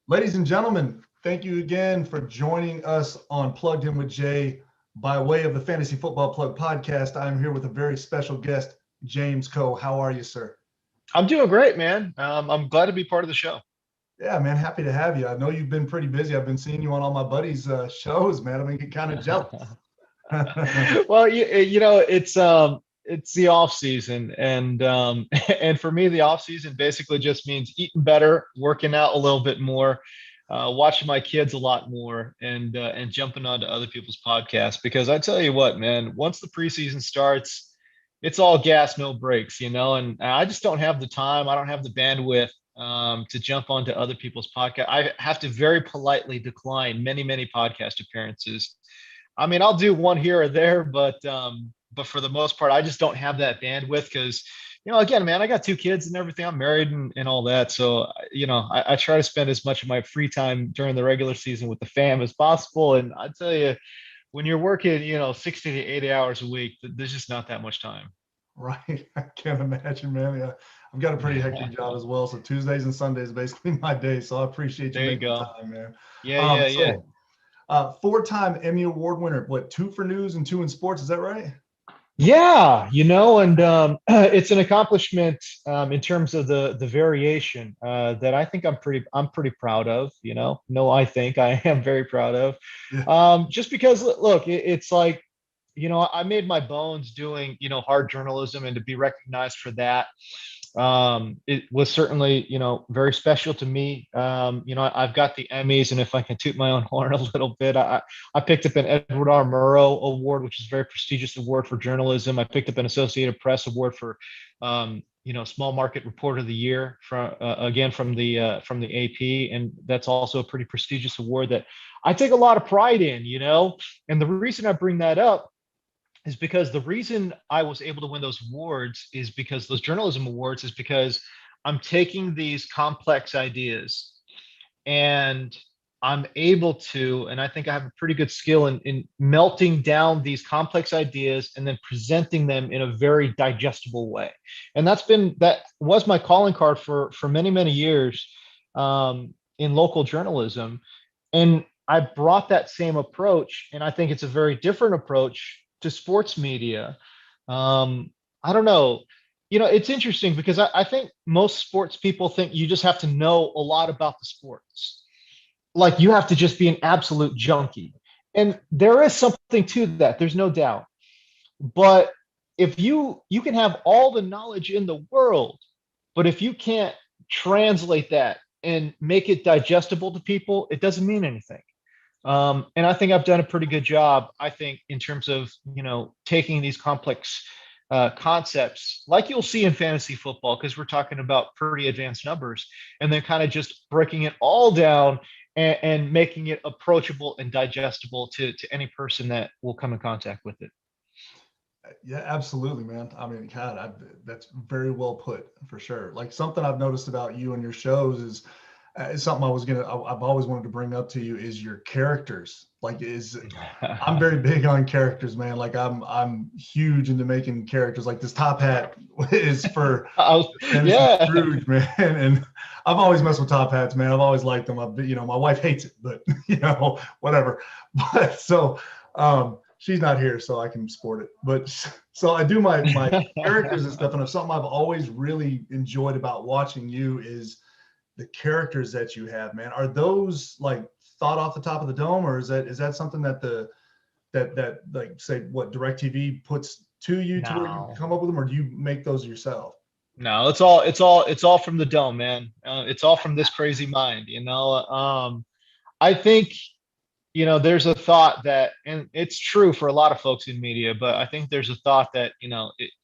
Ladies and gentlemen, thank you again for joining us on Plugged In with Jay by way of the Fantasy Football Plug podcast. I'm here with a very special guest, James Koh. How are you, sir? I'm doing great, man. I'm glad to be part of the show. Yeah, man, happy to have you. I know you've been pretty busy. I've been seeing you on all my buddies' shows, man. I've been getting kind of jealous. Well, it's the off season, and and for me, the off season basically just means eating better, working out a little bit more, watching my kids a lot more, and jumping onto other people's podcasts. Because I tell you what, man, once the preseason starts, it's all gas, no brakes, and I just don't have the time. I don't have the bandwidth to jump onto other people's podcast. I have to very politely decline many, many podcast appearances. I mean, I'll do one here or there, but for the most part, I just don't have that bandwidth because, again, man, I got two kids and everything. I'm married and all that. So, I try to spend as much of my free time during the regular season with the fam as possible. And I tell you, when you're working, 60 to 80 hours a week, there's just not that much time. Right. I can't imagine, man. Yeah. I've got a pretty hectic job as well. So Tuesdays and Sundays basically my day. So I appreciate you There you making go. time, man. Yeah. Four-time Emmy Award winner. What, 2 for news and 2 in sports? Is that right? Yeah, and it's an accomplishment in terms of the variation that I think I'm pretty proud of. No, I think I am very proud of. Yeah. Just because, look, it's like, I made my bones doing hard journalism, and to be recognized for that, it was certainly very special to me. I've got the Emmys, and if I can toot my own horn a little bit, I picked up an Edward R. Murrow Award, which is a very prestigious award for journalism. I picked up an Associated Press Award for Small Market Reporter of the Year from again from the AP, and that's also a pretty prestigious award that I take a lot of pride in. And the reason I bring that up is because the reason I was able to win those awards is because those journalism awards is because I'm taking these complex ideas and I'm able to, and I think I have a pretty good skill in melting down these complex ideas and then presenting them in a very digestible way. And that was my calling card for many, many years in local journalism. And I brought that same approach, and I think it's a very different approach to sports media. I don't know. It's interesting because I think most sports people think you just have to know a lot about the sports. Like you have to just be an absolute junkie. And there is something to that. There's no doubt. But if you can have all the knowledge in the world, but if you can't translate that and make it digestible to people, it doesn't mean anything. And I think I've done a pretty good job, I think, in terms of, taking these complex concepts like you'll see in fantasy football, because we're talking about pretty advanced numbers, and then kind of just breaking it all down and making it approachable and digestible to any person that will come in contact with it. Yeah, absolutely, man. I mean, God, that's very well put for sure. Like something I've noticed about you and your shows is something I've always wanted to bring up to you is your characters. I'm very big on characters, man. Like I'm huge into making characters. Like this top hat is for Yeah. Scrooge, man. And I've always messed with top hats, man. I've always liked them. My wife hates it, but whatever. But so she's not here, so I can sport it. But so I do my characters and stuff. And something I've always really enjoyed about watching you is the characters that you have, man. Are those like thought off the top of the dome, or is that something that that like say what DirecTV puts to you to where you No. come up with them, or do you make those yourself? No, it's all from the dome, man. It's all from this crazy mind. I think there's a thought that, and it's true for a lot of folks in media, but I think there's a thought that,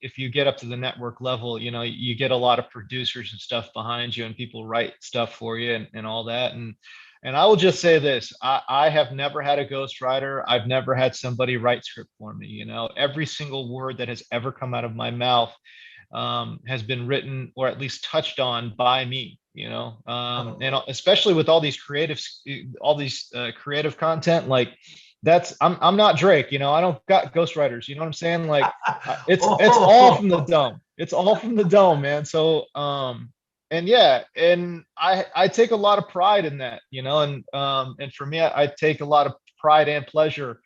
if you get up to the network level, you get a lot of producers and stuff behind you, and people write stuff for you and all that. And I will just say this, I have never had a ghostwriter. I've never had somebody write script for me. Every single word that has ever come out of my mouth has been written or at least touched on by me. And especially with all these creative content, like I'm not Drake. I don't got ghostwriters. You know what I'm saying? Like it's all from the dome. It's all from the dome, man. So and yeah, and I take a lot of pride in that, and for me, I take a lot of pride and pleasure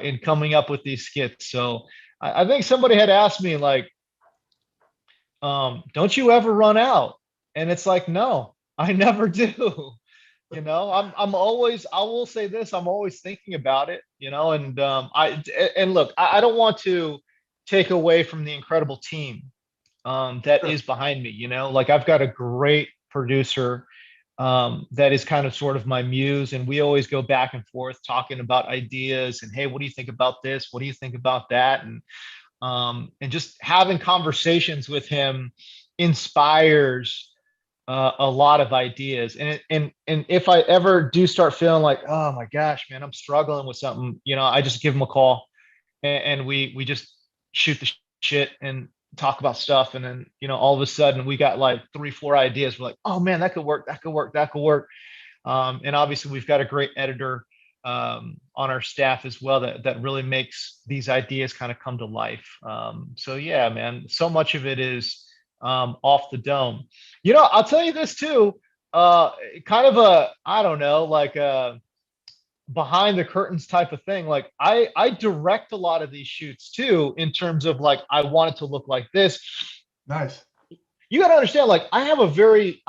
in coming up with these skits. So I think somebody had asked me like, don't you ever run out? And it's like, no, I never do. I'm always, I will say this, I'm always thinking about it, and look, I don't want to take away from the incredible team that Sure. is behind me, like I've got a great producer that is kind of sort of my muse, and we always go back and forth talking about ideas and, hey, what do you think about this? What do you think about that? And just having conversations with him inspires a lot of ideas. And if I ever do start feeling like, oh my gosh, man, I'm struggling with something, I just give him a call, and we just shoot the shit and talk about stuff. And then, all of a sudden we got like 3, 4 ideas. We're like, oh man, that could work, that could work, that could work. And obviously we've got a great editor on our staff as well that really makes these ideas kind of come to life. So yeah, man, so much of it is off the dome. I'll tell you this too, kind of I don't know, like behind the curtains type of thing. Like I direct a lot of these shoots too, in terms of like, I want it to look like this. Nice. You got to understand, like I have a very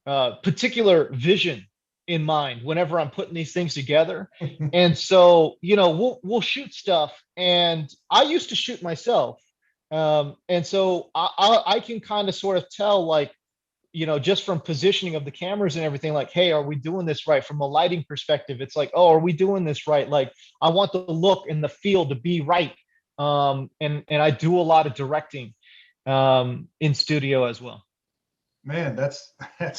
particular vision in mind whenever I'm putting these things together. And so, we'll shoot stuff, and I used to shoot myself. And so I can kind of sort of tell, like, just from positioning of the cameras and everything, like, hey, are we doing this right? From a lighting perspective, it's like, oh, are we doing this right? Like, I want the look and the feel to be right. And I do a lot of directing in studio as well. Man, that's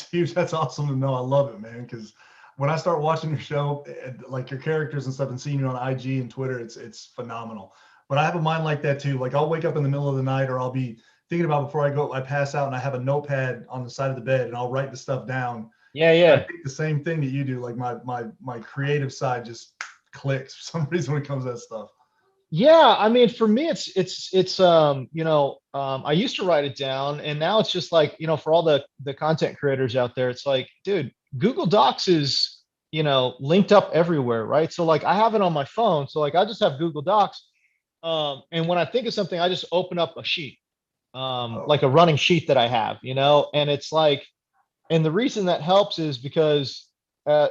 huge. That's awesome to know. I love it, man. Because when I start watching your show, like your characters and stuff, and seeing you on IG and Twitter, it's phenomenal. But I have a mind like that too. Like I'll wake up in the middle of the night, or I'll be thinking about before I pass out, and I have a notepad on the side of the bed, and I'll write the stuff down. Yeah, I yeah. think the same thing that you do. Like my creative side just clicks for some reason when it comes to that stuff. Yeah, I mean, for me, it's I used to write it down, and now it's just like, for all the content creators out there, it's like, dude, Google Docs is, linked up everywhere, right? So like I have it on my phone, so like I just have Google Docs, and when I think of something, I just open up a sheet, Oh, like a running sheet that I have, and it's like, and the reason that helps is because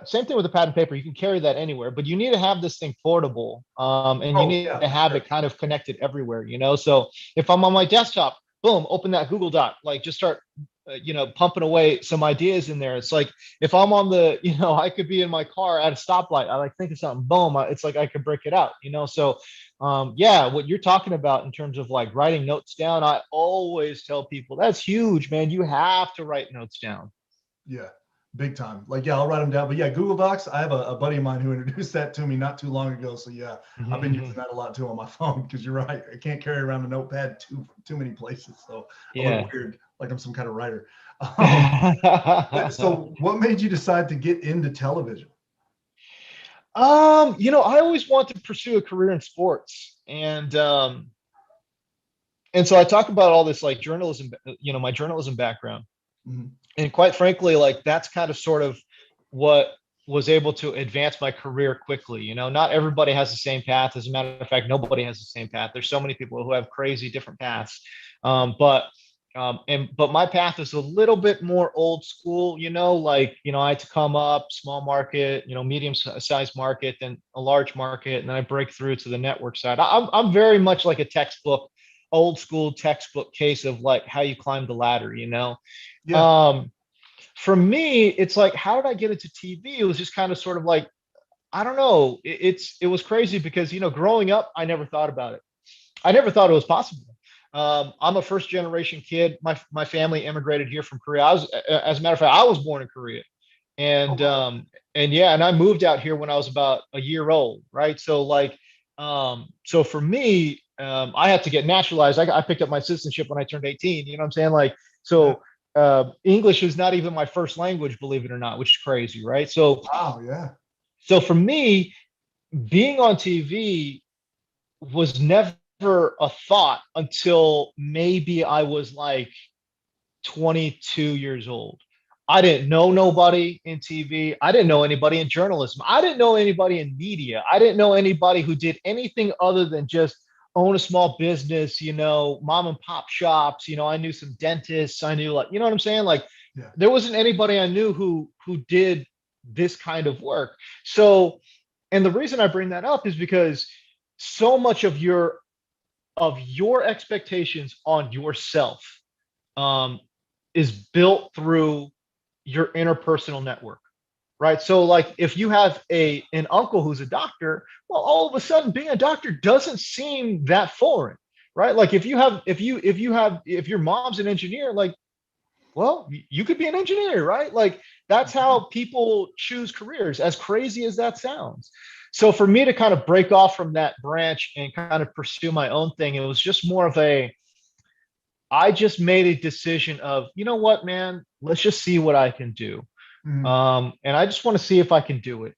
same thing with the pad and paper. You can carry that anywhere, but you need to have this thing portable, and you oh need yeah, to for have sure. it kind of connected everywhere. So if I'm on my desktop, boom, open that Google Doc, like just start, pumping away some ideas in there. It's like if I'm on the, I could be in my car at a stoplight. I like think of something, boom, it's like I could break it out. So yeah, what you're talking about in terms of like writing notes down, I always tell people that's huge, man. You have to write notes down. Yeah, big time. Like, yeah, I'll write them down. But yeah, Google Docs, I have a buddy of mine who introduced that to me not too long ago. So yeah, I've been using that a lot too on my phone, because you're right. I can't carry around a notepad too many places. So I look Yeah. weird, like I'm some kind of writer. Um, so what made you decide to get into television? I always want to pursue a career in sports. And so I talk about all this like journalism, my journalism background. Mhm. And quite frankly, like that's kind of sort of what was able to advance my career quickly. Not everybody has the same path. As a matter of fact, nobody has the same path. There's so many people who have crazy different paths. But my path is a little bit more old school, like, I had to come up small market, medium sized market, then a large market, and then I break through to the network side. I'm very much like a textbook, old school textbook case of like how you climb the ladder. Yeah. Um, for me, it's like, how did I get into TV? It was just kind of sort of like, I don't know. It was crazy because, growing up, I never thought about it. I never thought it was possible. I'm a first generation kid. My family immigrated here from Korea. As a matter of fact, I was born in Korea, Oh and wow. yeah, and I moved out here when I was about a year old, right? So like, so for me, I had to get naturalized. I picked up my citizenship when I turned 18. You know what I'm saying? Like, Yeah. so English is not even my first language, believe it or not, which is crazy, right? Wow. Yeah. So for me, being on TV was never a thought until maybe I was like 22 years old. I didn't know nobody in TV. I didn't know anybody in journalism. I didn't know anybody in media. I didn't know anybody who did anything other than just own a small business, mom and pop shops. I knew some dentists. I knew, like, you know what I'm saying? Like, Yeah. there wasn't anybody I knew who did this kind of work. So, and the reason I bring that up is because so much of your expectations on yourself is built through your interpersonal network, right? So, like, if you have an uncle who's a doctor, well, all of a sudden being a doctor doesn't seem that foreign, right? Like, if your mom's an engineer, like, well, you could be an engineer, right? Like, that's how people choose careers, as crazy as that sounds. So for me to kind of break off from that branch and kind of pursue my own thing, it was just more of I just made a decision of, you know what, man, let's just see what I can do. And I just want to see if I can do it,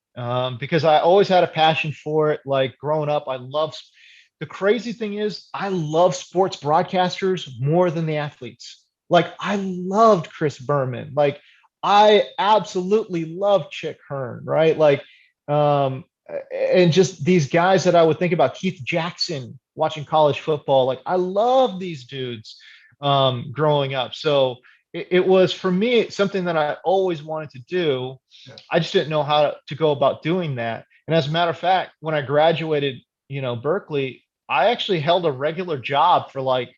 because I always had a passion for it. Like, growing up, the crazy thing is, I love sports broadcasters more than the athletes. Like, I loved Chris Berman. Like, I absolutely loved Chick Hearn, right? Like, and just these guys that I would think about, Keith Jackson, watching college football. Like, I love these dudes growing up. So it was, for me, something that I always wanted to do. Yeah. I just didn't know how to go about doing that. And as a matter of fact, when I graduated, Berkeley, I actually held a regular job for like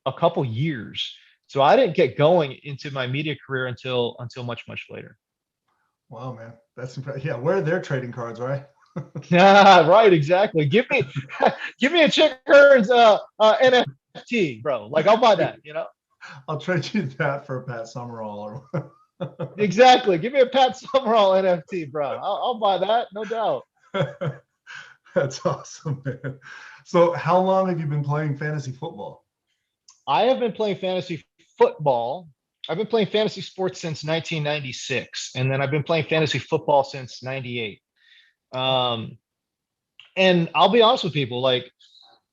a couple years. So I didn't get going into my media career until much, much later. Wow, man, that's impressive. Yeah, where are their trading cards, right? Yeah, right, exactly. Give me a Chick Hearn's NFT, bro. Like, I'll buy that, I'll trade you that for a Pat Summerall. Exactly. Give me a Pat Summerall NFT, bro. I'll buy that, no doubt. That's awesome, man. So how long have you been playing fantasy football? I have been playing fantasy football. I've been playing fantasy sports since 1996, and then I've been playing fantasy football since 98. And I'll be honest with people, like,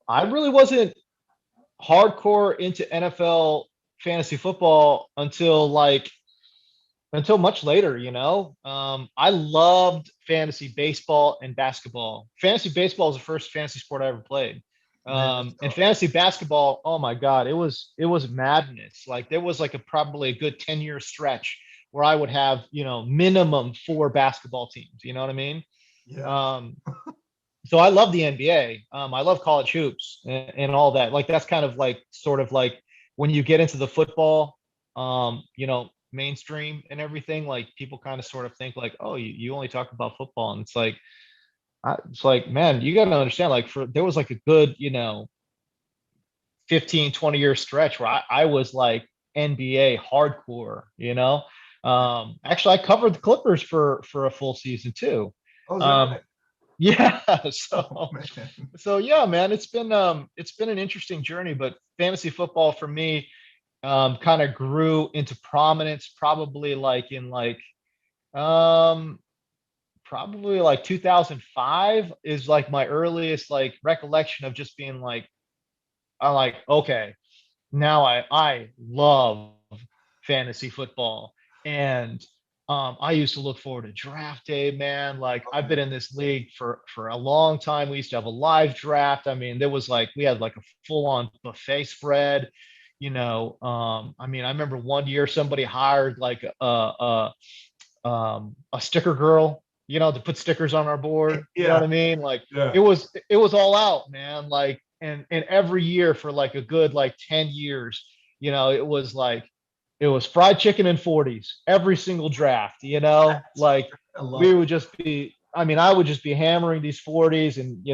I really wasn't hardcore into NFL fantasy football until much later. I loved fantasy baseball and basketball. Fantasy baseball is the first fantasy sport I ever played. And fantasy basketball, oh my God, it was madness. Like, there was like probably a good 10-year stretch where I would have, minimum 4 basketball teams. You know what I mean? Yeah. So I love the NBA. I love college hoops and all that. Like, that's kind of like, sort of like, when you get into the football, mainstream and everything, like, people kind of sort of think like, oh, you only talk about football. And it's like, man, you got to understand, like, there was like a good, 15, 20-year stretch where I was like NBA hardcore. Actually, I covered the Clippers for a full season too. Oh, is that right? Yeah. Oh, So yeah, man, it's been an interesting journey, but fantasy football for me kind of grew into prominence probably like in probably like 2005 is like my earliest like recollection of just being like, I'm like, okay, now I love fantasy football. And I used to look forward to draft day, man. Like, I've been in this league for a long time. We used to have a live draft. I mean, we had like a full on buffet spread. I mean, I remember one year somebody hired like a sticker girl, to put stickers on our board. You know what I mean? Like, Yeah. it was all out, man. Like, and every year for like a good like 10 years, it was fried chicken and 40s every single draft. Like, we would just be, I mean, I would just be hammering these 40s and,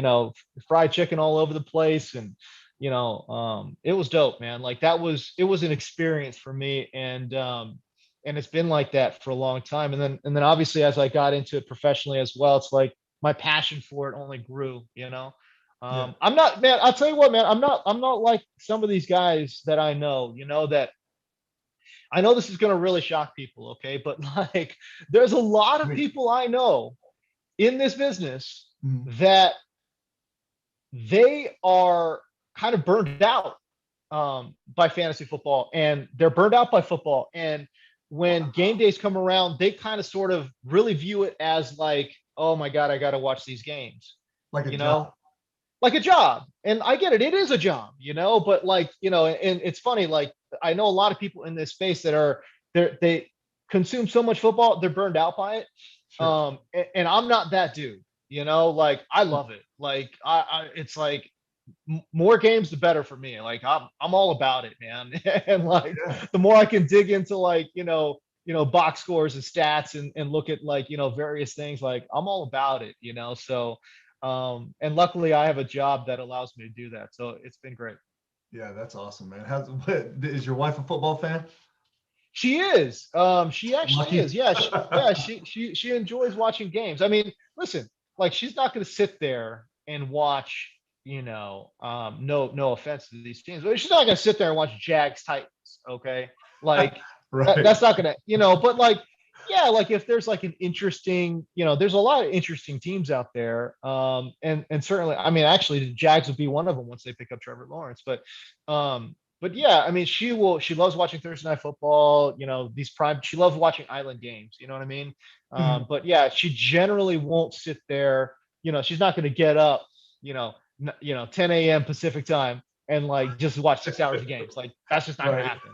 fried chicken all over the place. And, it was dope, man. Like, it was an experience for me. And it's been like that for a long time. And then obviously, as I got into it professionally as well, it's like my passion for it only grew. Yeah. I'm not, man, I'll tell you what, man, I'm not like some of these guys that I know, that I know this is going to really shock people. Okay. But like, there's a lot of people I know in this business that they are kind of burned out. by fantasy football, and they're burned out by football. And when game days come around, they kind of sort of really view it as like, oh my God, I got to watch these games, Like a you job. know, like a job. And I get it. It is a job, but like, and it's funny, like I know a lot of people in this space that they consume so much football, they're burned out by it. Sure. And I'm not that dude, like I love it. Like it's like more games, the better for me. Like I'm all about it, man. And like Yeah. the more I can dig into like, box scores and stats and look at like, various things, like I'm all about it, so and luckily I have a job that allows me to do that. So it's been great. Yeah, that's awesome, man. Is your wife a football fan? She is. She actually Lucky. is. Yeah. She enjoys watching games. I mean, listen, like she's not going to sit there and watch, no offense to these teams, but she's not going to sit there and watch Jags Titans. Okay. Like Right. that's not going to, but like, yeah, like if there's like an interesting, there's a lot of interesting teams out there. And certainly, I mean, actually the Jags would be one of them once they pick up Trevor Lawrence, but yeah, I mean, she loves watching Thursday Night Football, she loves watching island games, you know what I mean? But yeah, she generally won't sit there, she's not going to get up, 10 a.m. Pacific time and like just watch 6 hours of games. Like that's just not going to Right. happen.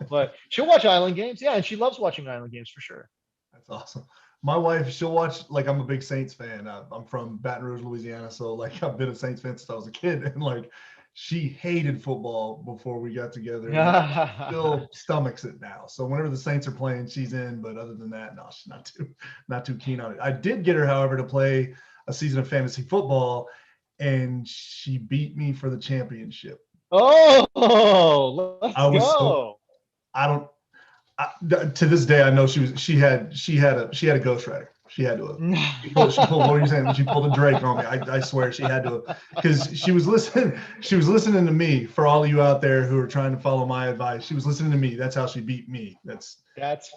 But she'll watch island games. Yeah. And she loves watching island games for sure. That's awesome. My wife, she'll watch, like, I'm a big Saints fan. I'm from Baton Rouge, Louisiana. So, like, I've been a Saints fan since I was a kid. And, like, she hated football before we got together. And still stomachs it now. So, whenever the Saints are playing, she's in. But other than that, no, she's not too keen on it. I did get her, however, to play a season of fantasy football, and she beat me for the championship. Oh, let's I was so, go. I don't, to this day, I know she had a ghostwriter. She had to have. She pulled what were you saying? She pulled a Drake on me. I swear she had to have, because she was listening. She was listening to me. For all of you out there who are trying to follow my advice, she was listening to me. That's how she beat me. That's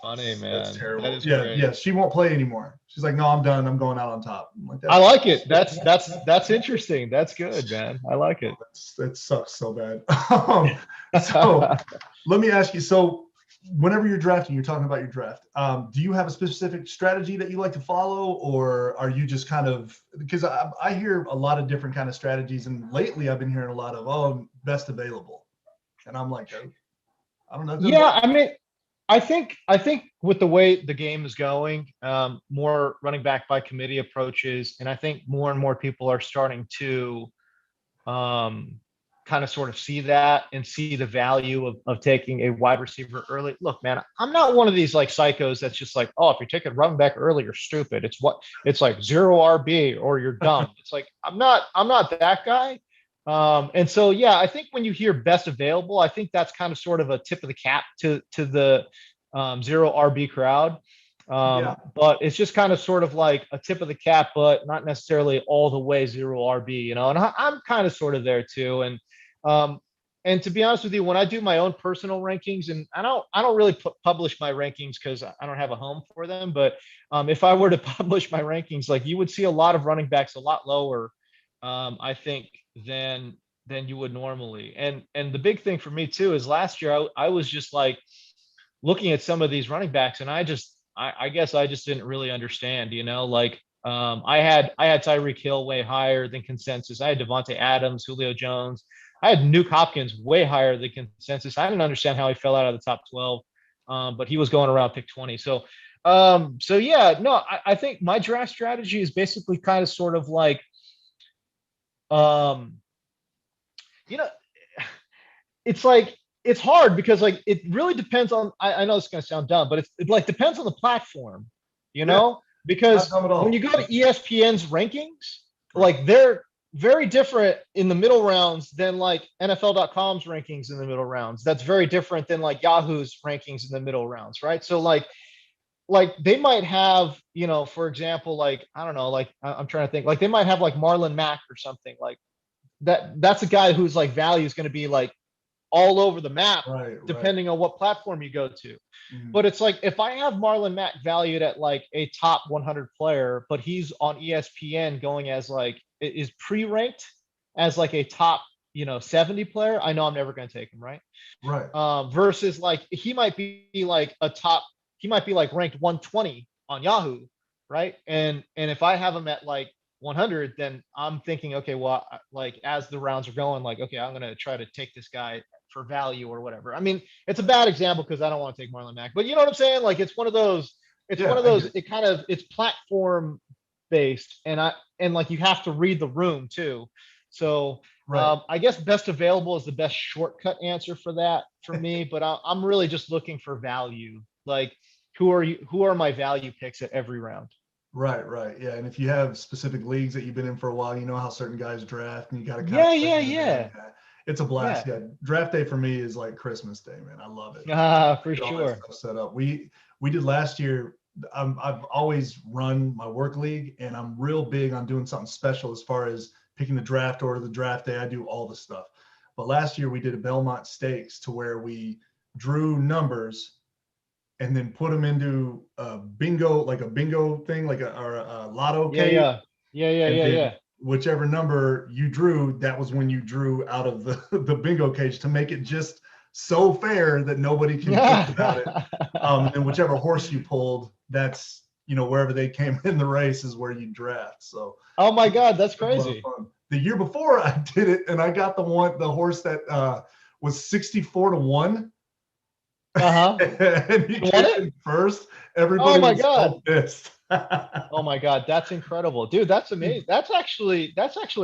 funny, That's man. That terrible. is Yeah, great. yeah. She won't play anymore. She's like, no, I'm done. I'm going out on top. I'm like, I that's like it. That's interesting. That's good, man. I like it. that sucks so bad. So let me ask you. So whenever you're drafting, you're talking about your draft. Do you have a specific strategy that you like to follow, or are you just kind of, because I hear a lot of different kind of strategies, and lately I've been hearing a lot of best available, and I'm like, oh, I don't know. It doesn't work. Yeah, I mean, I think with the way the game is going, more running back by committee approaches, and I think more and more people are starting to um, kind of sort of see that and see the value of taking a wide receiver early. Look, man, I'm not one of these like psychos that's just like, oh, if you're taking running back early, you're stupid. It's like zero RB or you're dumb. It's like I'm not that guy. And so yeah, I think when you hear best available, I think that's kind of sort of a tip of the cap to the zero RB crowd. Yeah. But it's just kind of sort of like a tip of the cap, but not necessarily all the way zero RB, and I'm kind of sort of there too. Um, and to be honest with you, when I do my own personal rankings, and I don't really publish my rankings because I don't have a home for them. But if I were to publish my rankings, like you would see a lot of running backs a lot lower, I think, than you would normally. And the big thing for me too is last year I was just like looking at some of these running backs, and I guess I just didn't really understand, like I had Tyreek Hill way higher than consensus. I had Devontae Adams, Julio Jones. I had Nuke Hopkins way higher than consensus. I didn't understand how he fell out of the top 12, but he was going around pick 20. So yeah, no, I think my draft strategy is basically kind of sort of like, um, you know, it's like it's hard because like it really depends on. I know it's going to sound dumb, but it like depends on the platform, Yeah. Not because dumb at when all. you go to ESPN's rankings, Right. like they're very different in the middle rounds than like NFL.com's rankings in the middle rounds. That's very different than like Yahoo's rankings in the middle rounds, right? So like they might have, for example, like I don't know, like I'm trying to think, like they might have like Marlon Mack or something like that. That's a guy whose like value is going to be like all over the map, Right. Right. depending on what platform you go to. Mhm. But it's like if I have Marlon Mack valued at like a top 100 player, but he's on ESPN going as like is pre-ranked as like a top, 70 player, I know I'm never going to take him, right? Right. Versus like he might be like he might be like ranked 120 on Yahoo, right? And if I have him at like 100, then I'm thinking, okay, well, like as the rounds are going, like, okay, I'm gonna try to take this guy for value or whatever. I mean, it's a bad example because I don't want to take Marlon Mack, but you know what I'm saying? Like, it's one of those. It's Yeah, one of I those. get it. It kind of it's platform based, and like you have to read the room too. So Right. I guess best available is the best shortcut answer for that for me, but I'm really just looking for value. Like, who are you? Who are my value picks at every round? Right, right. Yeah. And if you have specific leagues that you've been in for a while, you know how certain guys draft and you got to kind of Yeah, play yeah, into that. yeah, Yeah. It's a blast. yeah. Yeah. Draft day for me is like Christmas Day, man. I love it. For Get all that sure. stuff set up. We did last year. I've always run my work league, and I'm real big on doing something special as far as picking the draft order, the draft day. I do all the stuff. But last year we did a Belmont Stakes to where we drew numbers and then put them into a bingo, like a bingo thing, like a lotto Yeah, cage. yeah, yeah, yeah, And yeah, then yeah. whichever number you drew, that was when you drew out of the, the bingo cage to make it just so fair that nobody can bitch about it. And then whichever horse you pulled, that's, wherever they came in the race is where you draft. So Oh my God, that's it was a lot of crazy. fun. The year before I did it, and I got the horse that was 64-1. Uh-huh. And he You won came it? in first. Oh Everybody my was God. so pissed. Oh my God, that's incredible. Dude, that's amazing. That's actually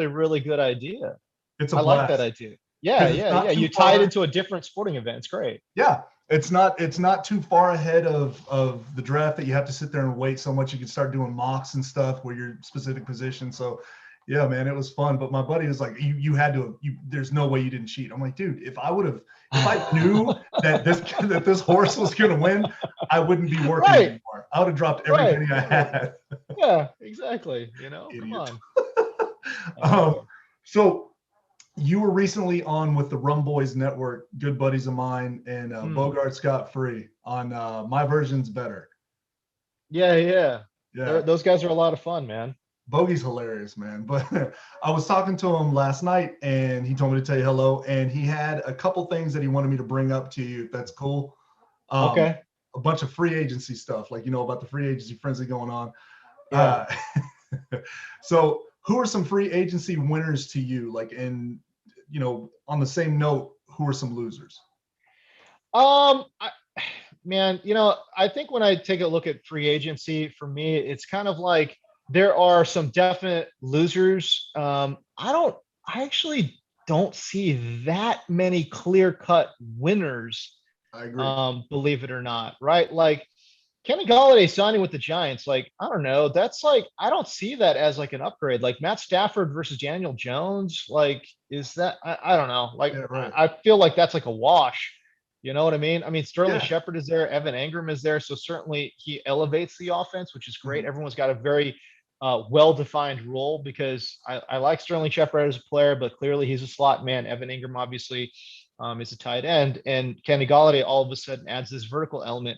a really good idea. It's a I like that blast idea. Yeah, because it's yeah, not yeah. too You tie it far. into a different sporting event. It's great. Yeah, it's not too far ahead of the draft that you have to sit there and wait so much. You can start doing mocks and stuff where your specific position. So yeah, man, it was fun. But my buddy was like, you had to, there's no way you didn't cheat. I'm like, dude, if I knew that this horse was gonna win, I wouldn't be working Right, anymore. I would have dropped every right, penny I right. had. Yeah, exactly. Come Idiot. on. um, Oh. so you were recently on with the Rum Boys Network, good buddies of mine, and Hmm. Bogart Scott Free on My Version's Better. Yeah, yeah. Yeah, Those guys are a lot of fun, man. Bogey's hilarious, man. But I was talking to him last night, and he told me to tell you hello, and he had a couple things that he wanted me to bring up to you, if that's cool. Um, Okay. a bunch of free agency stuff, like about the free agency frenzy going on. Yeah. Uh, so who are some free agency winners to you? Like, on the same note, who are some losers? Man, I think when I take a look at free agency, for me, it's kind of like there are some definite losers. I actually don't see that many clear-cut winners, I agree. believe it or not, right? Like Kenny Galladay signing with the Giants, like, I don't know, that's like, I don't see that as like an upgrade. Like Matt Stafford versus Daniel Jones, like, is that, I don't know. Like, Yeah, right. I feel like that's like a wash. You know what I mean? I mean, Sterling Yeah. Shepard is there, Evan Engram is there. So certainly he elevates the offense, which is great. Mhm. Everyone's got a very well-defined role because I like Sterling Shepard as a player, but clearly he's a slot man. Evan Engram obviously is a tight end, and Kenny Galladay all of a sudden adds this vertical element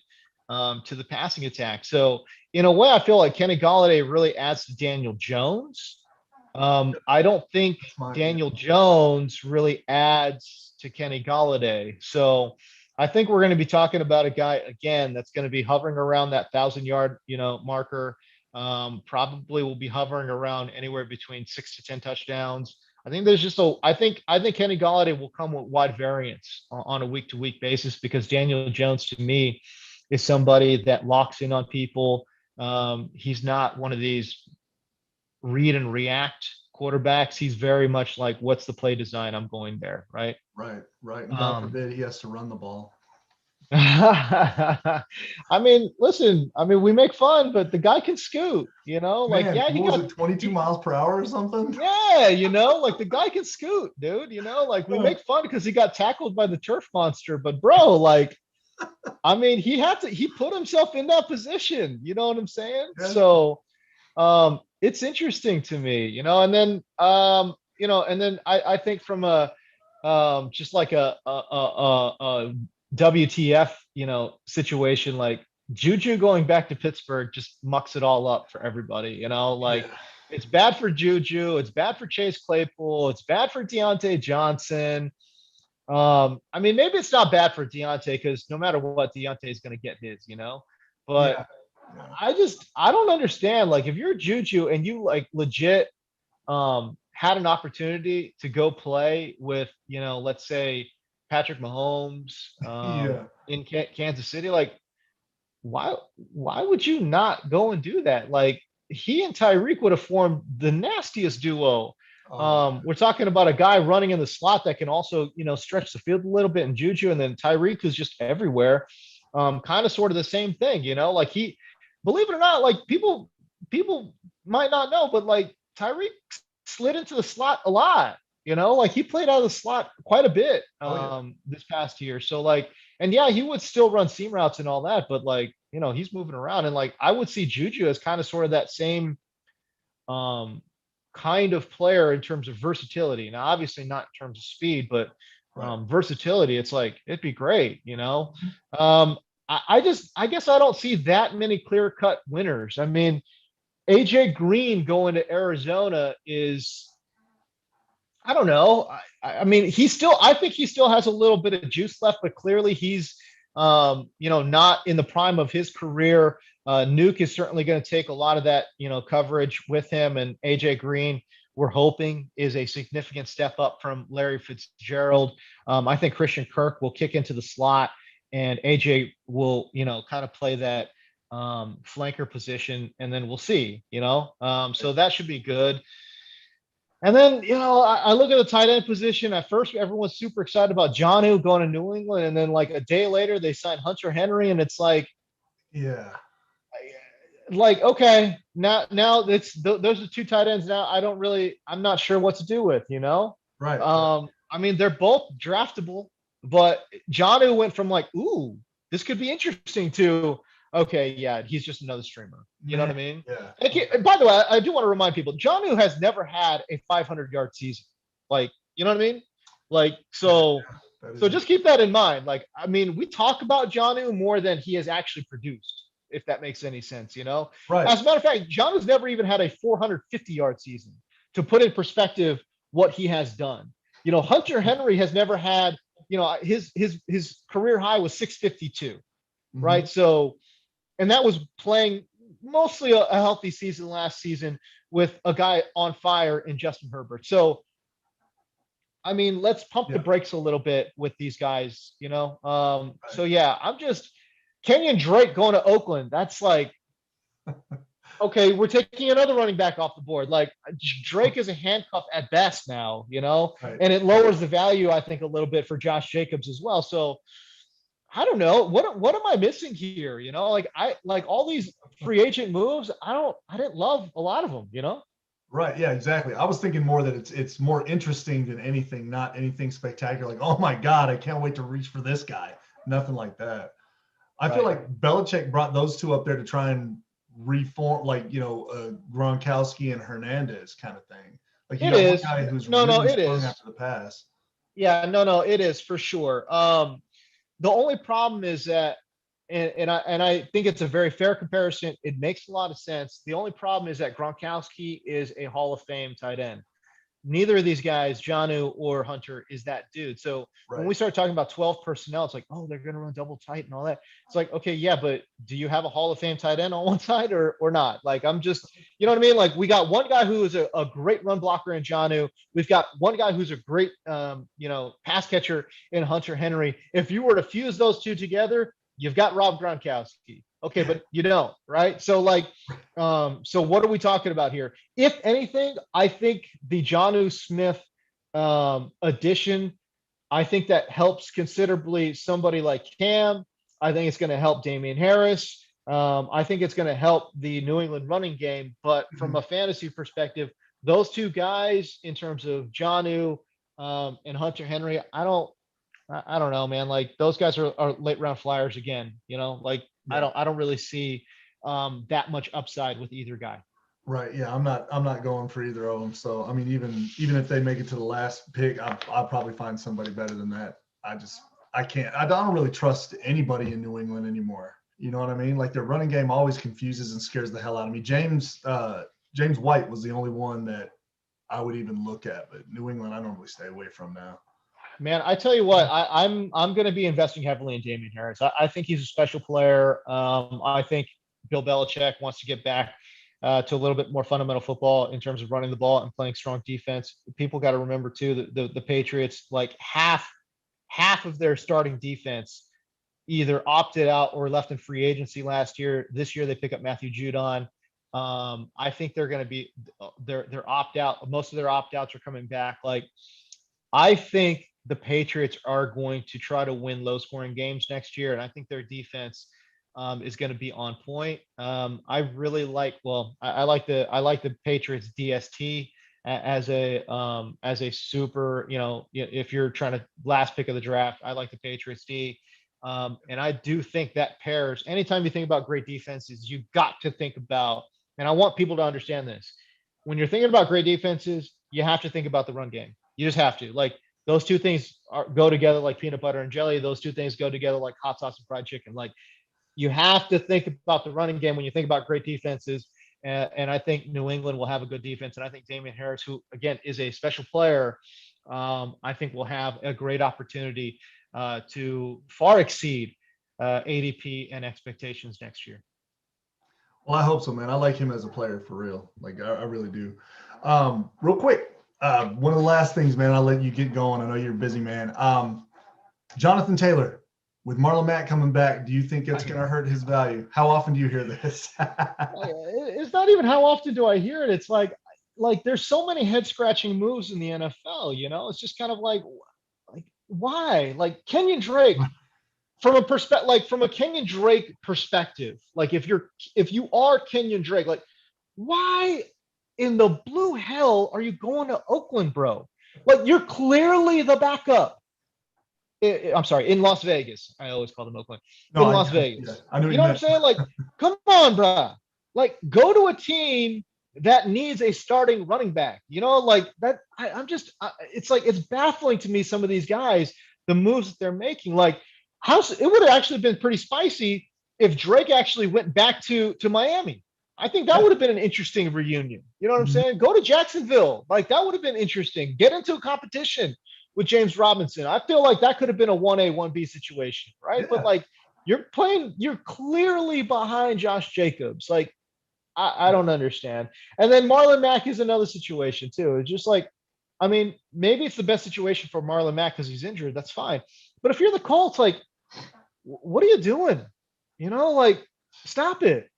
to the passing attack. So in a way, I feel like Kenny Galladay really adds to Daniel Jones. I don't think That's my yeah. Daniel Jones really adds to Kenny Galladay. So I think we're going to be talking about a guy again that's going to be hovering around that 1,000 yard, marker. Probably will be hovering around anywhere between 6 to 10 touchdowns. I think there's just I think Kenny Galladay will come with wide variance on a week to week basis because Daniel Jones to me is somebody that locks in on people. He's not one of these read and react quarterbacks. He's very much like, what's the play design? I'm going there, right? Right. And God Um, forbid he has to run the ball. I mean, listen, I mean, we make fun, but the guy can scoot, like, Man, yeah, what was it, 22 miles per hour or something? yeah, like the guy can scoot, dude, like we make fun because he got tackled by the turf monster, but bro, like, I mean, he put himself in that position, you know what I'm saying? Yeah. So, it's interesting to me, and then I think from a just like a WTF situation, like Juju going back to Pittsburgh just mucks it all up for everybody, like Yeah. It's bad for Juju. It's bad for Chase Claypool. It's bad for Deontay Johnson. I mean, maybe it's not bad for Deontay because no matter what, Deontay is going to get his, you know. But Yeah. Yeah. I don't understand. Like, if you're Juju and you like legit had an opportunity to go play with, you know, let's say Patrick Mahomes Yeah. in Kansas City, like why would you not go and do that? Like he and Tyreek would have formed the nastiest duo. Oh, We're talking about a guy running in the slot that can also, you know, stretch the field a little bit, and Juju, and then Tyreek who's just everywhere. Kind of sort of the same thing, you know, like he, believe it or not, like people might not know, but like Tyreek slid into the slot a lot. You know, like he played out of the slot quite a bit oh yeah. this past year. So like, and yeah, he would still run seam routes and all that, but like, you know, he's moving around. And like I would see Juju as kind of sort of that same um kind of player in terms of versatility. Now, obviously not in terms of speed, but Right. versatility, it's like it'd be great, you know. I guess I don't see that many clear-cut winners. I mean, AJ Green going to Arizona is, I don't know. I mean, I think he still has a little bit of juice left, but clearly he's, you know, not in the prime of his career. Nuke is certainly going to take a lot of that, you know, coverage with him. And AJ Green, we're hoping, is a significant step up from Larry Fitzgerald. I think Christian Kirk will kick into the slot and AJ will, you know, kind of play that flanker position. And then we'll see, you know. So that should be good. And then, you know, I look at the tight end position. At first, everyone's super excited about Jonnu going to New England. And then, like, a day later, they signed Hunter Henry. And it's Yeah. like, okay, now those are two tight ends. Now I'm not sure what to do with, you know? Right. I mean, they're both draftable, but Jonnu went from like, ooh, this could be interesting to, okay, yeah, he's just another streamer. You know what Man. I mean? Yeah. And by the way, I do want to remind people, Jonnu has never had a 500-yard season. Like, you know what I mean? Like, That, so that so is just keep that in mind. Like, I mean, we talk about Jonnu more than he has actually produced, if that makes any sense, you know? right. As a matter of fact, Jonnu's never even had a 450-yard season. To put in perspective what he has done. You know, Hunter Henry has never had, you know, his career high was 652, Hmm. right? So, and that was playing mostly a healthy season last season with a guy on fire in Justin Herbert. So, I mean, let's pump the Yeah. brakes a little bit with these guys, you know. Right. So yeah, I'm just Kenyon Drake going to Oakland. That's like, okay, we're taking another running back off the board. Like Drake is a handcuff at best now, you know, Right. and it lowers the value, I think, a little bit for Josh Jacobs as well. So I don't know what am I missing here? You know, like I like all these free agent moves. I didn't love a lot of them. You know, Right. Yeah, exactly. I was thinking more that it's more interesting than anything, not anything spectacular. Like, oh my God, I can't wait to reach for this guy. Nothing like that. I feel right? like Belichick brought those two up there to try and reform, like, Gronkowski and Hernandez kind of thing. Like, you It got one is. guy who's No, really it sprung is. after the pass. Yeah, no, it is for sure. The only problem is that, and I think it's a very fair comparison. It makes a lot of sense. The only problem is that Gronkowski is a Hall of Fame tight end. Neither of these guys, Janu or Hunter, is that dude. So when Right. we start talking about 12 personnel, it's like, oh, they're going to run double tight and all that. It's like, okay, yeah, but do you have a Hall of Fame tight end on one side or not? Like, I'm just, you know what I mean? Like, we got one guy who is a great run blocker in Janu. We've got one guy who's a great, you know, pass catcher in Hunter Henry. If you were to fuse those two together, you've got Rob Gronkowski. Okay, but you don't, right? So like, so what are we talking about here? If anything, I think the Jonnu Smith addition, I think that helps considerably somebody like Cam. I think it's going to help Damian Harris. I think it's going to help the New England running game. But from Mhm. a fantasy perspective, those two guys, in terms of Jonnu and Hunter Henry, I don't know, man. Like those guys are late round flyers again. You know, like Yeah. I don't really see that much upside with either guy. Right. Yeah. I'm not going for either of them. So I mean, even if they make it to the last pick, I'll probably find somebody better than that. I can't. I don't really trust anybody in New England anymore. You know what I mean? Like their running game always confuses and scares the hell out of me. James James White was the only one that I would even look at, but New England I normally stay away from now. Man, I tell you what, I'm going to be investing heavily in Damian Harris. I think he's a special player. I think Bill Belichick wants to get back to a little bit more fundamental football in terms of running the ball and playing strong defense. People got to remember too that the Patriots, like half of their starting defense either opted out or left in free agency last year. This year they pick up Matthew Judon. I think they're going to be they're opt out. Most of their opt outs are coming back. Like I think the Patriots are going to try to win low scoring games next year, and I think their defense is going to be on point. I really like. Well, I like the Patriots DST as a super. You know, if you're trying to last pick of the draft, I like the Patriots D. And I do think that pairs. Anytime you think about great defenses, you got to think about. And I want people to understand this. When you're thinking about great defenses, you have to think about the run game. You just have to. Like those two things go together like peanut butter and jelly. Those two things go together like hot sauce and fried chicken. Like you have to think about the running game when you think about great defenses. And I think New England will have a good defense. And I think Damian Harris, who again is a special player, I think will have a great opportunity to far exceed ADP and expectations next year. Well, I hope so, man. I like him as a player for real. Like I really do. Real quick, one of the last things, man, I'll let you get going. I know you're a busy man. Jonathan Taylor, with Marlon Mack coming back, do you think it's going to hurt his value? How often do you hear this? It's not even how often do I hear it. It's like there's so many head scratching moves in the NFL. You know, it's just kind of like why? Like Kenyon Drake. From a Kenyon Drake perspective, like if you are Kenyon Drake, like why in the blue hell are you going to Oakland, bro? Like you're clearly the backup. I'm sorry, in Las Vegas. I always call them Oakland. In Las Vegas. Yeah, I know you know what I'm saying? Like, come on, bro. Like go to a team that needs a starting running back. You know, like that. It's like it's baffling to me. Some of these guys, the moves that they're making, like. It would have actually been pretty spicy if Drake actually went back to Miami. I think that would have been an interesting reunion. You know what I'm saying? Go to Jacksonville. Like that would have been interesting. Get into a competition with James Robinson. I feel like that could have been a 1A, 1B situation, right? Yeah. But like you're clearly behind Josh Jacobs. Like I don't understand. And then Marlon Mack is another situation too. It's just like, I mean, maybe it's the best situation for Marlon Mack because he's injured. That's fine. But if you're the Colts, like, what are you doing? You know, like, stop it.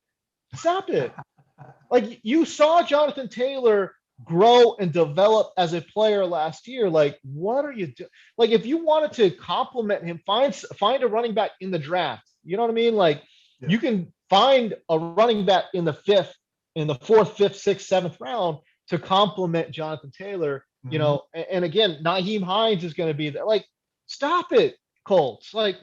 Like, you saw Jonathan Taylor grow and develop as a player last year. Like, what are you doing? Like, if you wanted to compliment him, find a running back in the draft. You know what I mean? Like, you can find a running back in the fourth, fifth, sixth, seventh round to complement Jonathan Taylor. You know, and again, Nyheim Hines is going to be there. Like, stop it, Colts. Like,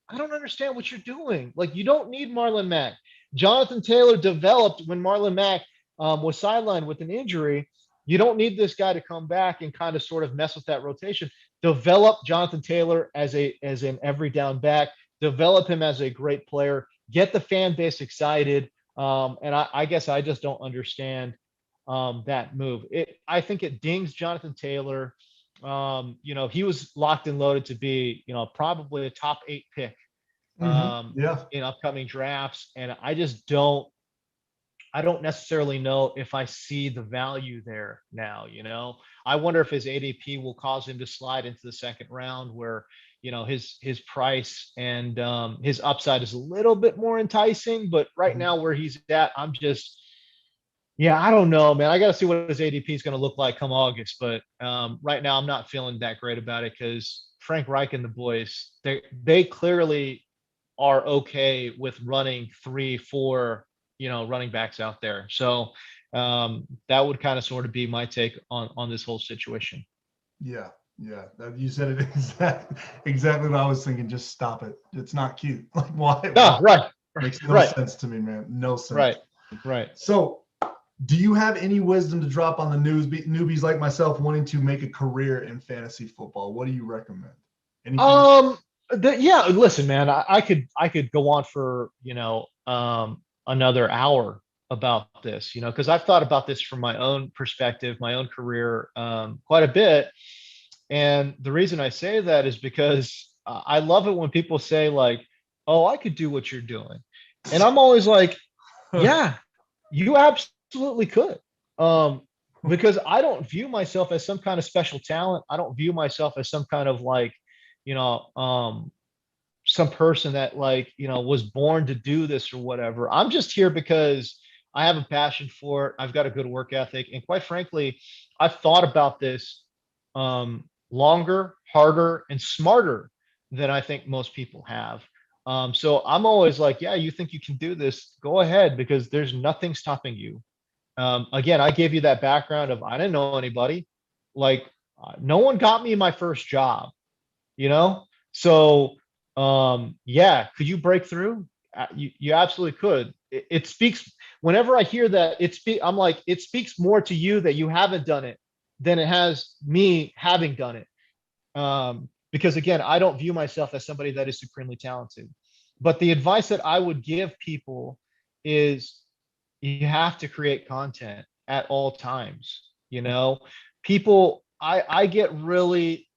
I don't understand what you're doing. Like, you don't need Marlon Mack. Jonathan Taylor developed when Marlon Mack was sidelined with an injury. You don't need this guy to come back and kind of sort of mess with that rotation. Develop Jonathan Taylor as an every down back. Develop him as a great player. Get the fan base excited. And I guess I just don't understand that move. I think it dings Jonathan Taylor. You know, he was locked and loaded to be, you know, probably a top 8 pick in upcoming drafts. And I don't necessarily know if I see the value there now. You know, I wonder if his ADP will cause him to slide into the second round where, you know, his price and his upside is a little bit more enticing. But right now where he's at, I don't know, man. I got to see what his ADP is going to look like come August. But right now, I'm not feeling that great about it because Frank Reich and the boys, they clearly are okay with running 3-4, you know, running backs out there. So that would kind of sort of be my take on this whole situation. Yeah. You said it exactly what I was thinking. Just stop it. It's not cute. Like why? No, right. Makes no sense to me, man. No sense. Right. So, do you have any wisdom to drop on the newbies like myself wanting to make a career in fantasy football? What do you recommend? Anything? Listen, man, I could go on for, you know, another hour about this, because I've thought about this from my own perspective, my own career, quite a bit. And the reason I say that is because I love it when people say like, "Oh, I could do what you're doing," and I'm always like, "Yeah, you absolutely could." Um, because I don't view myself as some kind of special talent. I don't view myself as some kind of like, you know, some person that like, was born to do this or whatever. I'm just here because I have a passion for it. I've got a good work ethic. And quite frankly, I've thought about this longer, harder, and smarter than I think most people have. So I'm always like, yeah, you think you can do this? Go ahead, because there's nothing stopping you. Again, I gave you that background of I didn't know anybody. Like, no one got me my first job, you know? So, yeah, could you break through? You absolutely could. It speaks, whenever I hear that, I'm like, it speaks more to you that you haven't done it than it has me having done it. Because again, I don't view myself as somebody that is supremely talented. But the advice that I would give people is you have to create content at all times. People, I get really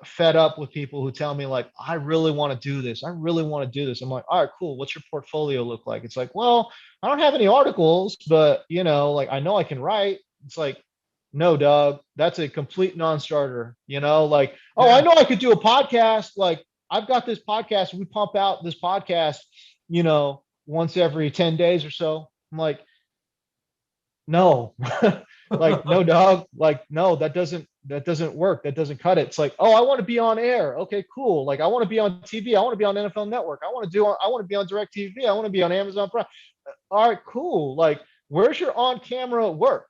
fed up with people who tell me like, I really want to do this. I really want to do this. I'm like, all right, cool. What's your portfolio look like? It's like, well, I don't have any articles, but like I know I can write. It's like, no, Doug, that's a complete non-starter. Like, oh, I know I could do a podcast. Like, I've got this podcast. We pump out this podcast, once every 10 days or so. I'm like, no. Like, no, dog, like, no, that doesn't work. That doesn't cut it. It's like, oh, I want to be on air. Okay, cool. Like, I want to be on TV. I want to be on NFL Network. I want to be on DirecTV. I want to be on Amazon Prime. All right, cool. Like, where's your on camera work?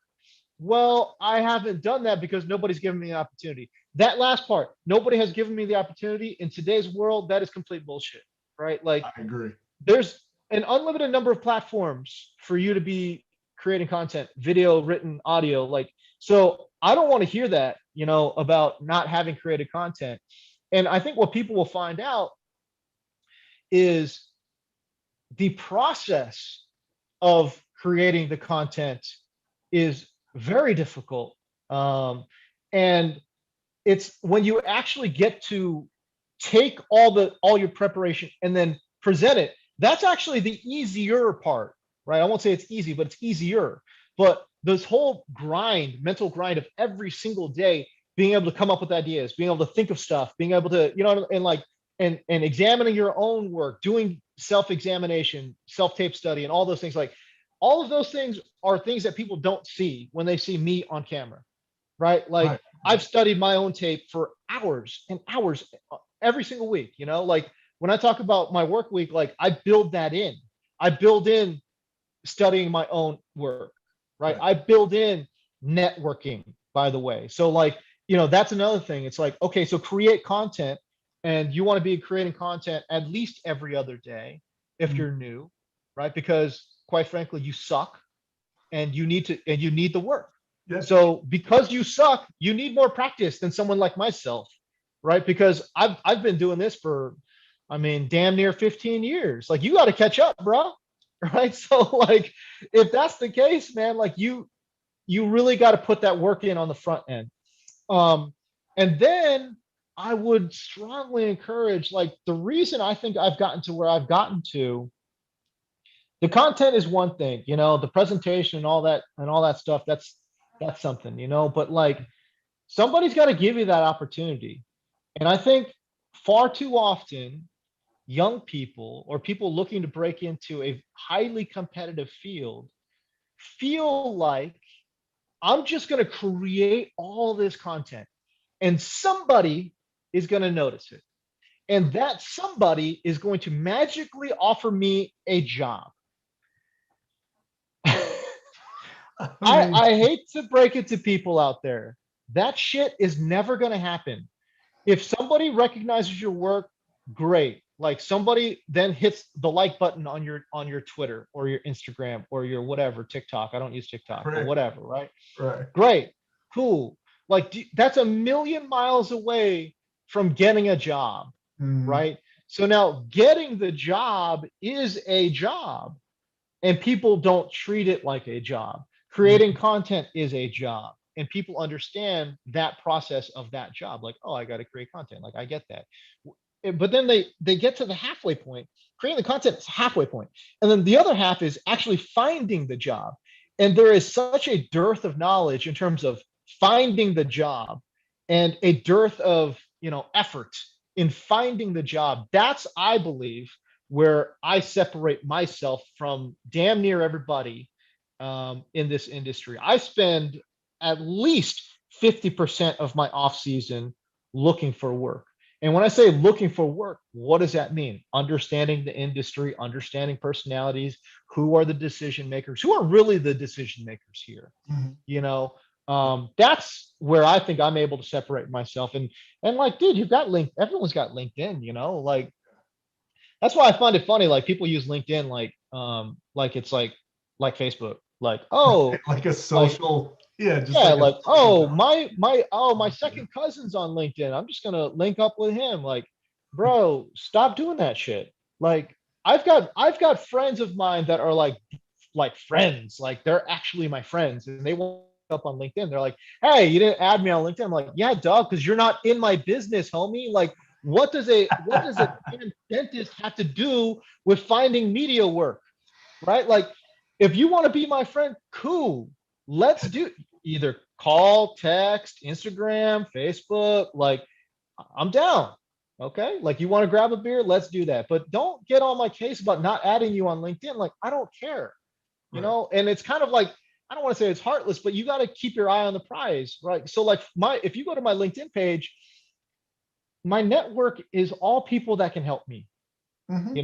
Well, I haven't done that because nobody's given me the opportunity. That last part, nobody has given me the opportunity. In today's world, that is complete bullshit, right? Like, I agree. There's an unlimited number of platforms for you to be creating content, video, written, audio. Like, so I don't want to hear that, about not having created content. And I think what people will find out is the process of creating the content is very difficult. And it's when you actually get to take all your preparation and then present it, that's actually the easier part, right? I won't say it's easy, but it's easier. But this whole mental grind of every single day, being able to come up with ideas, being able to think of stuff, being able to, and like, and examining your own work, doing self-examination, self-tape study, and all those things, like all of those things are things that people don't see when they see me on camera, right? Like, right. I've studied my own tape for hours and hours every single week, like when I talk about my work week, like I build that in. I build in studying my own work, right? I build in networking, by the way. So like, that's another thing. It's like, okay, so create content, and you want to be creating content at least every other day if you're new, right? Because quite frankly, you suck and you need the work. Yes. So because you suck, you need more practice than someone like myself, right? Because I've been doing this for, damn near 15 years. Like, you got to catch up, bro. Right? So like, if that's the case, man, like you really got to put that work in on the front end. And then I would strongly encourage, like, the reason I think I've gotten to where I've gotten to, the content is one thing, the presentation and all that stuff, that's something, but like, somebody's got to give you that opportunity. And I think far too often, young people or people looking to break into a highly competitive field feel like, I'm just going to create all this content and somebody is going to notice it. And that somebody is going to magically offer me a job. I hate to break it to people out there. That shit is never going to happen. If somebody recognizes your work, great. Like, somebody then hits the like button on your Twitter or your Instagram or your whatever, TikTok. I don't use TikTok, but whatever, right? Right. Great. Cool. Like, that's a million miles away from getting a job, right? So now getting the job is a job. and people don't treat it like a job. Creating content is a job, and people understand that process of that job. Like, oh, I got to create content. Like, I get that. But then they get to the halfway point. Creating the content is halfway point, and then the other half is actually finding the job. And there is such a dearth of knowledge in terms of finding the job, and a dearth of effort in finding the job. That's, I believe, where I separate myself from damn near everybody in this industry. I spend at least 50% of my off season looking for work. And when I say looking for work, what does that mean? Understanding the industry, understanding personalities, who are the decision makers, who are really the decision makers here. Mhm. You know, that's where I think I'm able to separate myself. And like, dude, you've got everyone's got LinkedIn, like that's why I find it funny. Like people use LinkedIn like it's like Facebook. Like, oh, Like a like social, yeah, just yeah, like a like, social oh, network. my second cousin's on LinkedIn. I'm just gonna link up with him. Like, bro, stop doing that shit. Like, I've got friends of mine that are like friends, like they're actually my friends, and they want up on LinkedIn. They're like, hey, you didn't add me on LinkedIn. I'm like, yeah, dog, because you're not in my business, homie. Like, what does a damn dentist have to do with finding media work? Right? Like, if you want to be my friend, cool. Let's do either call, text, Instagram, Facebook. Like, I'm down. Okay. Like, you want to grab a beer? Let's do that. But don't get on my case about not adding you on LinkedIn. Like, I don't care, Right. and it's kind of like, I don't want to say it's heartless, but you got to keep your eye on the prize, right? So, like, if you go to my LinkedIn page, my network is all people that can help me, Hmm.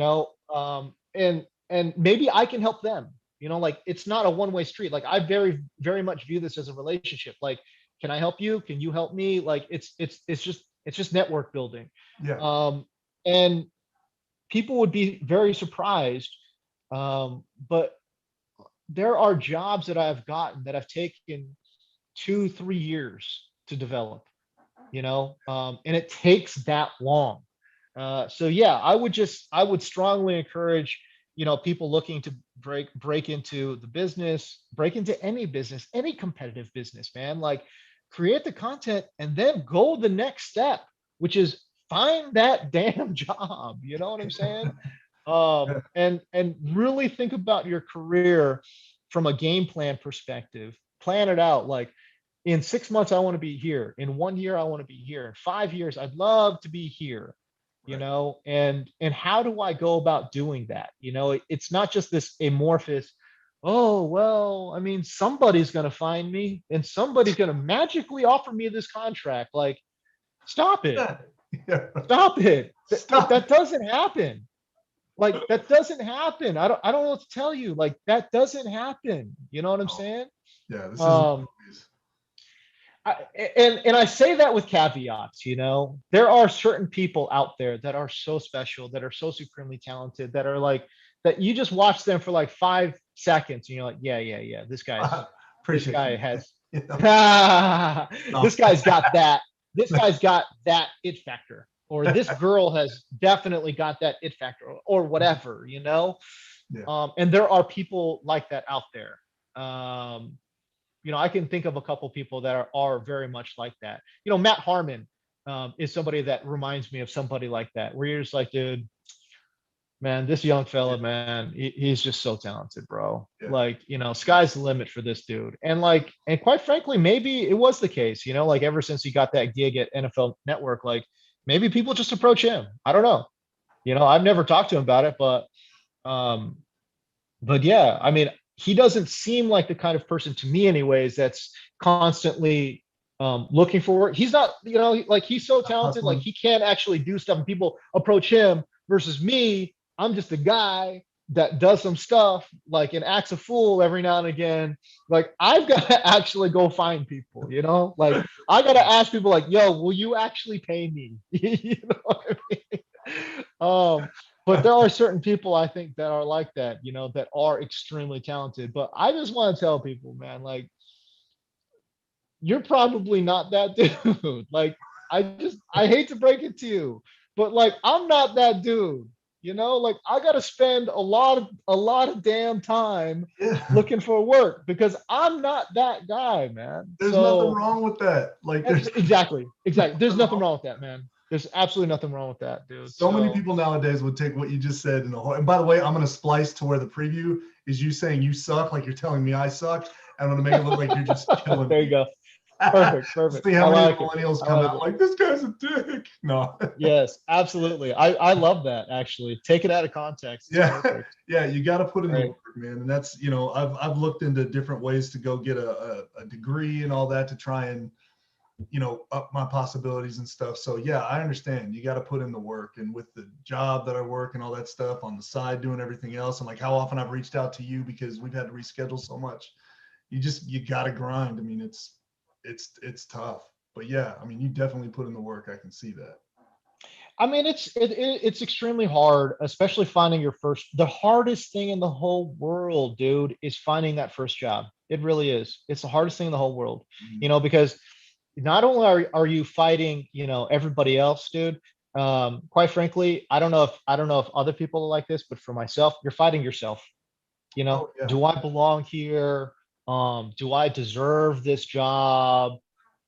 and maybe I can help them. Like, it's not a one-way street. Like, I very, very much view this as a relationship. Like, can I help you? Can you help me? Like, it's just network building. Yeah. And people would be very surprised. But there are jobs that I've gotten that have taken 2, 3 years to develop, and it takes that long. So yeah, I would strongly encourage, people looking to break into the business, break into any business, any competitive business, man. Like, create the content and then go the next step, which is find that damn job. You know what I'm saying? Yeah. And really think about your career from a game plan perspective. Plan it out. Like, in 6 months, I want to be here. In 1 year, I want to be here. In 5 years, I'd love to be here. Right. And how do I go about doing that? It's not just this amorphous, oh, well, I mean, somebody's going to find me and somebody's going to magically offer me this contract. Like, stop it. Yeah. Yeah. Stop it. Stop. That doesn't happen. Like, that doesn't happen. I don't know what to tell you. Like, that doesn't happen. You know what I'm Oh, saying? yeah. This isn't Um, the movies. and I say that with caveats. There are certain people out there that are so special, that are so supremely talented, that are like that. You just watch them for like 5 seconds, and you're like, yeah, yeah, yeah. This Appreciate guy you. has, You know? this No. guy's got that. This guy's got that it factor, or this girl has definitely got that it factor, or whatever. Yeah. And there are people like that out there. I can think of a couple people that are very much like that. Matt Harmon is somebody that reminds me of somebody like that, where you're just like, dude, man, this young Yeah. fella, man, he's just so talented, bro. Yeah. Like, sky's the limit for this dude. And quite frankly, maybe it was the case, like ever since he got that gig at NFL Network, like maybe people just approach him. I don't know. I've never talked to him about it, um, but yeah, I mean, he doesn't seem like the kind of person, to me anyways, that's constantly looking for work. He's not, like, he's so talented, like Hustling. he can't actually do stuff and people approach him, versus me. I'm just a guy that does some stuff, like, and acts a fool every now and again. Like, I've got to actually go find people, like, I got to ask people, like, yo, will you actually pay me? You know what I mean? But there are certain people, I think, that are like that, that are extremely talented. But I just want to tell people, man, like, you're probably not that dude. Like, I hate to break it to you, but like, I'm not that dude. You know, like I got to spend a lot of damn time Yeah. looking for work because I'm not that guy, man. There's nothing So wrong with that. Like there's exactly, exactly. There's nothing nothing wrong. wrong with that, man. There's absolutely nothing wrong with that, dude. So many So people nowadays would take what you just said in the whole. And by the way, I'm gonna splice to where the preview is you saying you suck, like you're telling me I suck. I'm gonna make it look like you're just killing there you me. go. Perfect, perfect. See how I many of the like it. millennials I come like out it. like this guy's a dick. No. Yes, absolutely. I love that actually. Take it out of context. It's Yeah, perfect. yeah, you got to put in the Right. work, man. And that's, I've looked into different ways to go get a degree and all that to try and, up my possibilities and stuff. So yeah, I understand. You got to put in the work. And with the job that I work and all that stuff on the side, doing everything else, and like how often I've reached out to you because we've had to reschedule so much. You got to grind. I mean, it's tough. But yeah, I mean, you definitely put in the work. I can see that. I mean, it's extremely hard, especially finding your first. The hardest thing in the whole world, dude, is finding that first job. It really is. It's the hardest thing in the whole world. Mhm. Because not only are you fighting, everybody else, dude. Quite frankly, I don't know if other people are like this, but for myself, you're fighting yourself. Oh yeah. Do I belong here? Do I deserve this job?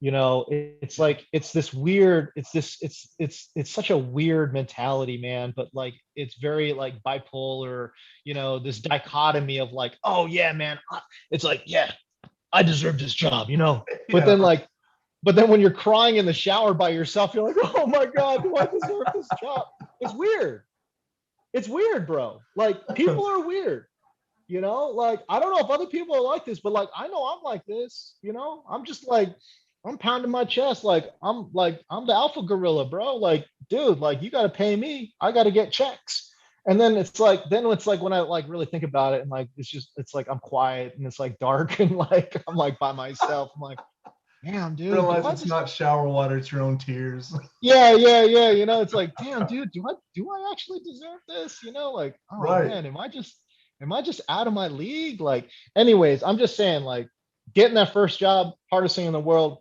It's like it's this weird, it's such a weird mentality, man. But like it's very like bipolar, this dichotomy of like, oh yeah, man, it's like, yeah, I deserve this job, but Yeah. then like but then when you're crying in the shower by yourself, you're like, oh my God, do I deserve this job? It's weird. It's weird, bro. Like people are weird. Like I don't know if other people are like this, but like I know I'm like this. I'm just like I'm pounding my chest, like I'm the alpha gorilla, bro. Like, dude, like you got to pay me. I got to get checks. And then it's like when I like really think about it, and like it's like I'm quiet and it's like dark and like I'm like by myself. I'm like, damn, dude, do Realize I it's just not shower water, it's your own tears. yeah, yeah, yeah. It's like, damn, dude, do I actually deserve this? Like, oh Right. man, am I just out of my league? Like, anyways, I'm just saying, like, getting that first job, hardest thing in the world.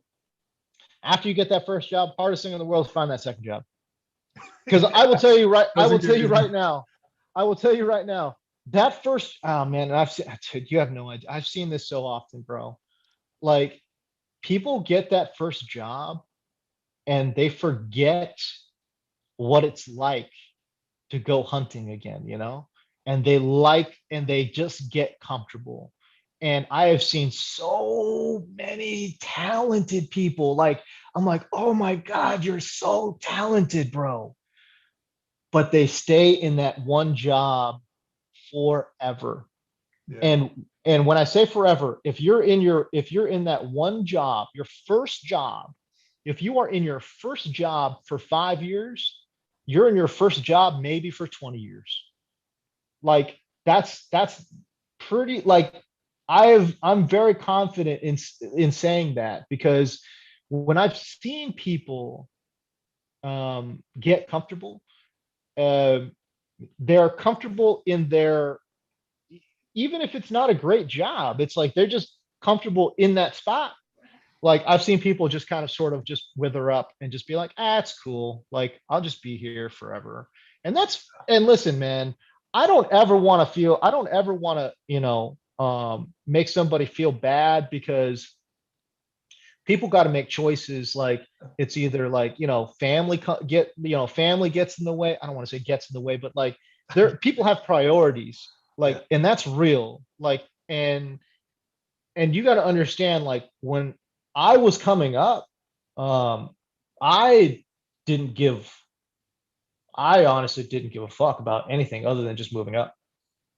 After you get that first job, hardest thing in the world is find that second job. Because I will tell you right, I will Doesn't tell get you you. right now, I will tell you right now, that first, oh man, and I've seen, dude, you have no idea. I've seen this so often, bro. Like, people get that first job and they forget what it's like to go hunting again, and they just get comfortable. And I have seen so many talented people. Like, I'm like, oh my God, you're so talented, bro. But they stay in that one job forever. Yeah. And when I say forever, if you're in that one job, your first job, if you are in your first job for 5 years, you're in your first job maybe for 20 years. Like that's pretty like I'm very confident in saying that because when I've seen people get comfortable, uh, they're comfortable in their even if it's not a great job, it's like they're just comfortable in that spot. Like I've seen people just kind of sort of just wither up and just be like, it's cool. Like I'll just be here forever. And listen, man, I don't ever want to, make somebody feel bad because people got to make choices. Like it's either like, family gets in the way. I don't want to say gets in the way, but like people have priorities, Yeah. like, and that's real. Like, and you got to understand, like when I was coming up, um, I didn't give, I honestly didn't give a fuck about anything other than just moving up.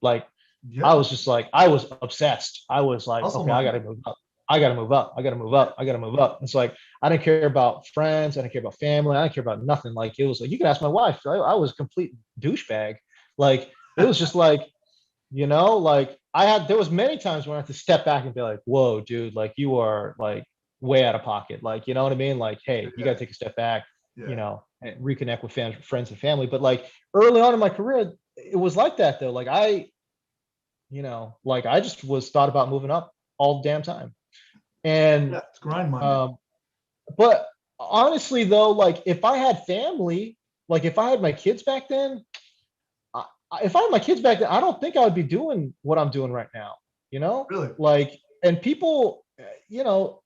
Like I Yeah. was just like, I was obsessed. I was like, Hustle okay, I got mind. to move up. I got to move up. I got to move Yeah. up. I got to move up. It's like, I didn't care about friends. I didn't care about family. I didn't care about nothing. Like, it was like, you can ask my wife. I was a complete douchebag. Like, it was just like, like there was many times when I had to step back and be like, whoa, dude, like you are like way out of pocket. Like, you know what I mean? Like, hey, you got Yeah. to take a step back, Yeah. and reconnect with friends and family. But like early on in my career, it was like that though. Like like I just was thought about moving up all the damn time. Yeah. And, It's grind minded. um, but honestly though, like if I had family, like if I had my kids back then, if I had my kids back then, I don't think I would be doing what I'm doing right now, you know? Really? Like, and people, you know,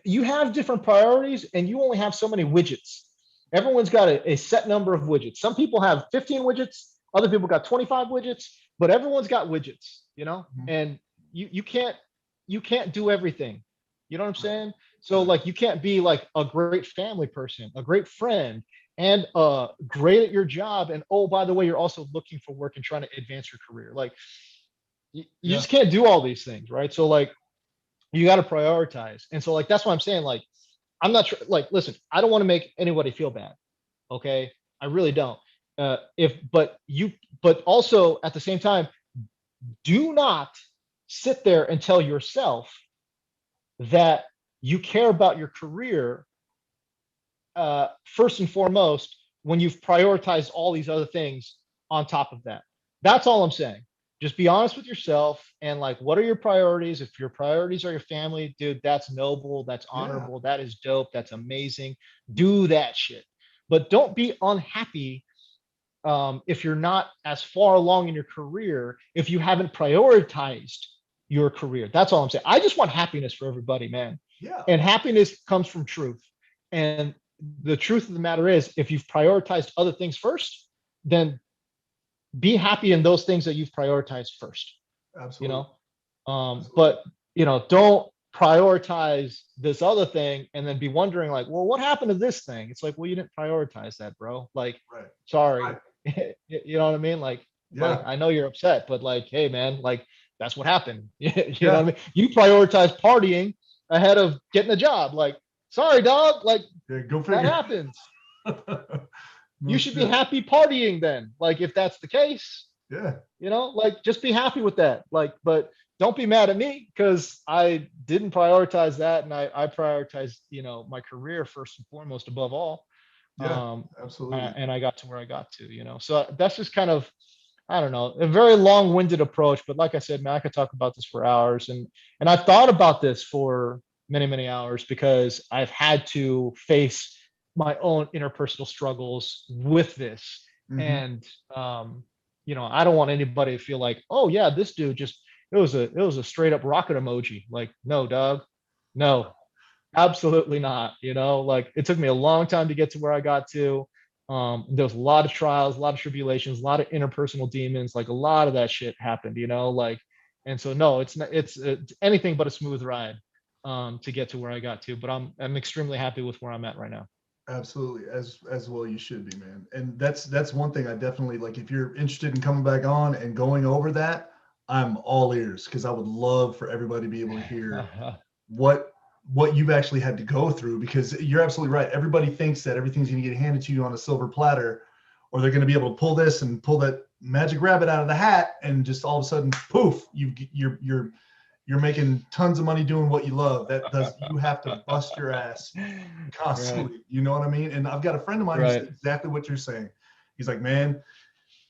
you have different priorities and you only have so many widgets. Everyone's got a set number of widgets. Some people have 15 widgets, other people got 25 widgets, but everyone's got widgets, you know? Mhm. And you can't do everything. You know what I'm saying? So Right. like you can't be like a great family person, a great friend, and great at your job. And oh, by the way, you're also looking for work and trying to advance your career. Like you Yeah. just can't do all these things, right? So like you got to prioritize. And so like that's why I'm saying like I'm not sure. Like, listen, I don't want to make anybody feel bad. Okay, I really don't. If but also at the same time, do not sit there and tell yourself that you care about your career first and foremost when you've prioritized all these other things on top of that. That's all I'm saying. Just be honest with yourself and like, what are your priorities? If your priorities are your family, dude, that's noble, that's Yeah. honorable, that is dope, that's amazing. Do that shit. But don't be unhappy if you're not as far along in your career, if you haven't prioritized your career. That's all I'm saying. I just want happiness for everybody, man. Yeah. And happiness comes from truth. And the truth of the matter is, if you've prioritized other things first, then be happy in those things that you've prioritized first, you Absolutely. know? Absolutely. But, don't prioritize this other thing and then be wondering, like, well, what happened to this thing? It's like, well, you didn't prioritize that, bro. Like, Right. sorry. Right. You know what I mean? Like, Yeah. I know you're upset, but like, hey, man, like, that's what happened. You know Yeah. what I mean? You prioritize partying ahead of getting a job. Like, sorry, dog. Like, Yeah. Go that figure. happens. No You should be shit. happy partying then. Like, if that's the case, Yeah. like just be happy with that. Like, but don't be mad at me because I didn't prioritize that and I prioritized, my career first and foremost above all. Yeah. Um, Absolutely. and I got to where I got to, So that's just kind of, I don't know, a very long-winded approach. But like I said, man, I could talk about this for hours, and I've thought about this for many, many hours because I've had to face my own interpersonal struggles with this. Hmm. And I don't want anybody to feel like, oh yeah, this dude just it was a straight up rocket emoji. Like, no, dog, no, absolutely not. Like it took me a long time to get to where I got to. There was a lot of trials, a lot of tribulations, a lot of interpersonal demons. Like a lot of that shit happened. Like, and so no, it's not. It's anything but a smooth ride to get to where I got to. But I'm extremely happy with where I'm at right now. Absolutely. As well you should be, man. And that's one thing I definitely like. If you're interested in coming back on and going over that, I'm all ears because I would love for everybody to be able to hear what you've actually had to go through because you're absolutely right. Everybody thinks that everything's going to get handed to you on a silver platter, or they're going to be able to pull this and pull that magic rabbit out of the hat, and just all of a sudden, poof, you're making tons of money doing what you love. That does you have to bust your ass Right, constantly. You know what I mean? And I've got a friend of mine who said right. exactly what you're saying. He's like, man,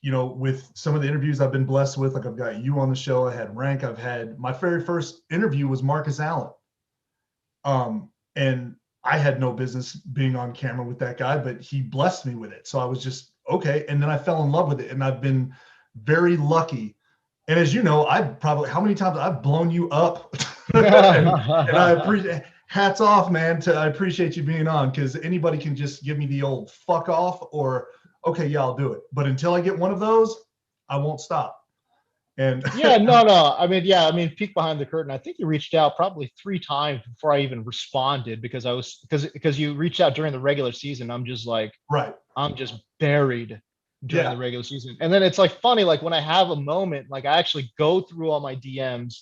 with some of the interviews I've been blessed with, like I've got you on the show, I had Rank, I've had my very first interview was Marcus Allen. And I had no business being on camera with that guy, but he blessed me with it. So I was just okay. And then I fell in love with it. And I've been very lucky. And as you know, I've probably how many times I've blown you up. and I appreciate hats off, man. I appreciate you being on because anybody can just give me the old fuck off or okay, yeah, I'll do it. But until I get one of those, I won't stop. And Yeah, no, no. I mean, yeah, I mean, peek behind the curtain. I think you reached out probably 3 times before I even responded because you reached out during the regular season. I'm just like, right. I'm just buried during the Yeah. regular season. And then it's like funny, like when I have a moment, like I actually go through all my DMs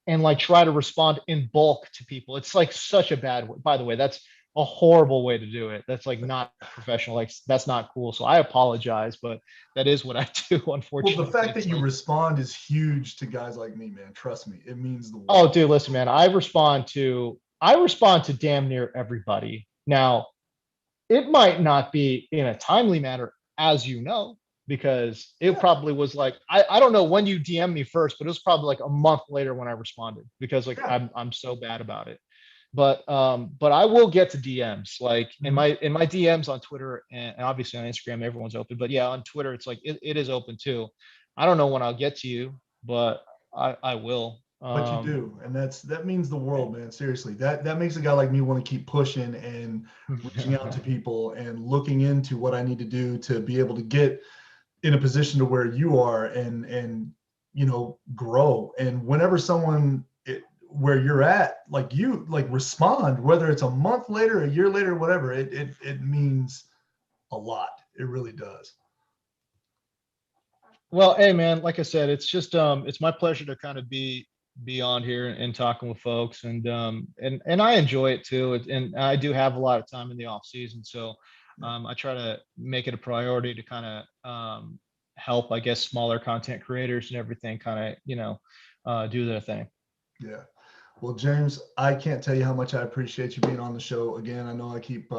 and like try to respond in bulk to people. It's like such a bad way. By the way, that's a horrible way to do it. That's like not professional. Like that's not cool. So I apologize, but that is what I do, Well, the unfortunately. fact that It's you like, respond is huge to guys like me, man. Trust me, it means the world. oh, dude, listen, man, I respond to damn near everybody. Now, it might not be in a timely manner, as you know, because it Yeah, probably was like I don't know when you DM me first, but it was probably like a month later when I responded because like yeah, I'm so bad about it. But I will get to DMs, like in Mhm. my DMs on Twitter, and obviously on Instagram, everyone's open. But yeah, on Twitter, it's like it is open too. I don't know when I'll get to you, but I will. But you do, and that means the world, man. Seriously, that makes a guy like me want to keep pushing and reaching out to people and looking into what I need to do to be able to get in a position to where you are and grow. And whenever someone where you're at, like you, like respond, whether it's a month later, a year later, whatever, it means a lot. It really does. Well, hey man, like I said, it's just it's my pleasure to kind of be on here and talking with folks, and I enjoy it too. And I do have a lot of time in the off season, so I try to make it a priority to kind of help, I guess, smaller content creators and everything kind of, do their thing. Yeah. Well, James, I can't tell you how much I appreciate you being on the show again. I know I keep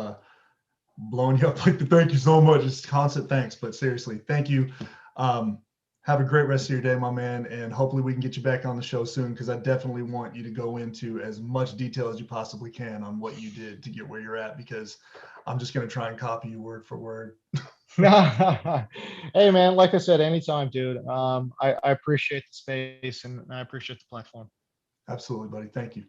blowing you up like the thank you so much. It's constant thanks, but seriously, thank you. Um, have a great rest of your day, my man, and hopefully we can get you back on the show soon because I definitely want you to go into as much detail as you possibly can on what you did to get where you're at because I'm just going to try and copy you word for word. Hey man, like I said, anytime, dude. I appreciate the space and I appreciate the platform. Absolutely, buddy. Thank you.